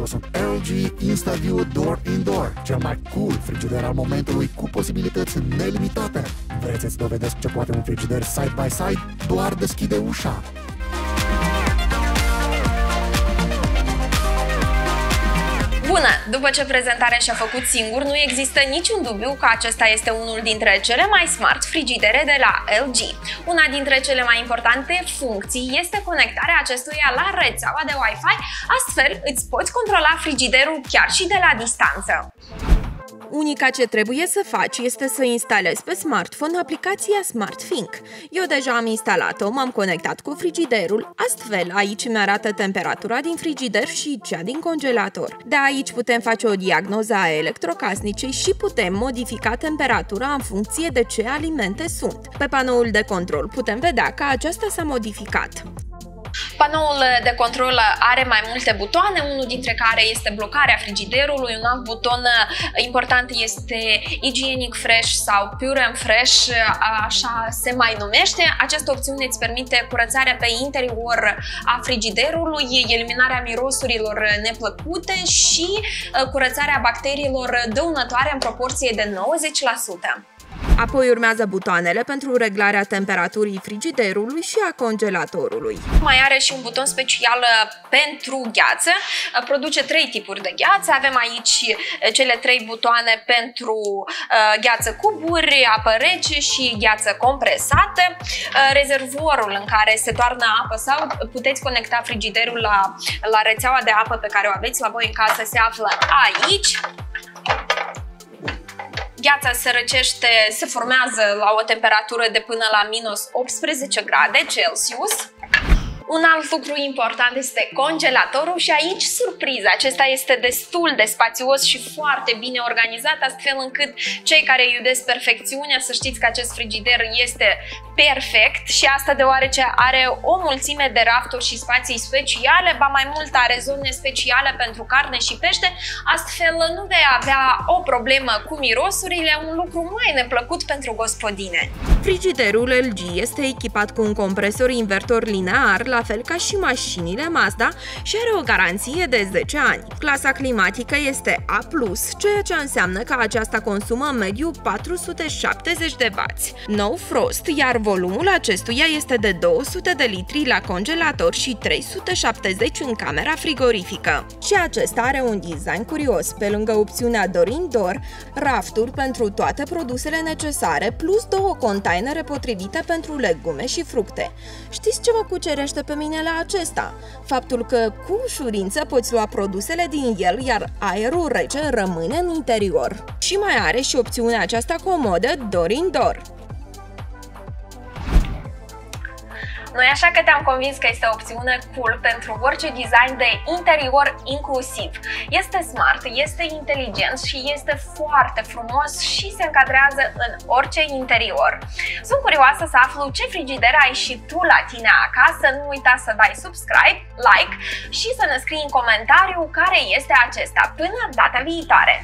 Eu sunt LG InstaView Door Indoor, cel mai cool frigider al momentului cu posibilități nelimitate. Vreți să-ți dovedesc ce poate un frigider side-by-side? Doar deschide ușa! Bună! După ce prezentarea și-a făcut singur, nu există niciun dubiu că acesta este unul dintre cele mai smart frigidere de la LG. Una dintre cele mai importante funcții este conectarea acestuia la rețeaua de Wi-Fi, astfel îți poți controla frigiderul chiar și de la distanță. Unica ce trebuie să faci este să instalezi pe smartphone aplicația SmartThink. Eu deja am instalat-o, m-am conectat cu frigiderul, astfel aici mi-arată temperatura din frigider și cea din congelator. De aici putem face o diagnoză a electrocasnicei și putem modifica temperatura în funcție de ce alimente sunt. Pe panoul de control putem vedea că aceasta s-a modificat. Panoul de control are mai multe butoane, unul dintre care este blocarea frigiderului, un alt buton important este Hygienic Fresh sau Pure and Fresh, așa se mai numește. Această opțiune îți permite curățarea pe interior a frigiderului, eliminarea mirosurilor neplăcute și curățarea bacteriilor dăunătoare în proporție de 90%. Apoi urmează butoanele pentru reglarea temperaturii frigiderului și a congelatorului. Mai are și un buton special pentru gheață. Produce 3 tipuri de gheață. Avem aici cele 3 butoane pentru gheață cu buri, apă rece și gheață compresată. Rezervorul în care se toarnă apă sau puteți conecta frigiderul la rețeaua de apă pe care o aveți la voi în casă se află aici. Gheața se răcește, se formează la o temperatură de până la minus 18 grade Celsius. Un alt lucru important este congelatorul și aici surpriza. Acesta este destul de spațios și foarte bine organizat, astfel încât cei care iubesc perfecțiunea să știți că acest frigider este perfect și asta deoarece are o mulțime de rafturi și spații speciale, ba mai mult are zone speciale pentru carne și pește, astfel nu vei avea o problemă cu mirosurile, un lucru mai neplăcut pentru gospodine. Frigiderul LG este echipat cu un compresor invertor linear, la fel ca și mașinile Mazda, și are o garanție de 10 ani. Clasa climatică este A+, ceea ce înseamnă că aceasta consumă în mediu 470 de W. No frost, iar volumul acestuia este de 200 de litri la congelator și 370 în camera frigorifică. Și acesta are un design curios, pe lângă opțiunea Door Indoor, rafturi pentru toate produsele necesare, plus 2 containere potrivite pentru legume și fructe. Știți ce mă cucerește pe mine la acesta? Faptul că cu ușurință poți lua produsele din el, iar aerul rece rămâne în interior. Și mai are și opțiunea aceasta comodă Door Indoor. Nu-i așa că te-am convins că este o opțiune cool pentru orice design de interior inclusiv. Este smart, este inteligent și este foarte frumos și se încadrează în orice interior. Sunt curioasă să aflu ce frigider ai și tu la tine acasă. Nu uita să dai subscribe, like și să ne scrii în comentariu care este acesta. Până data viitoare!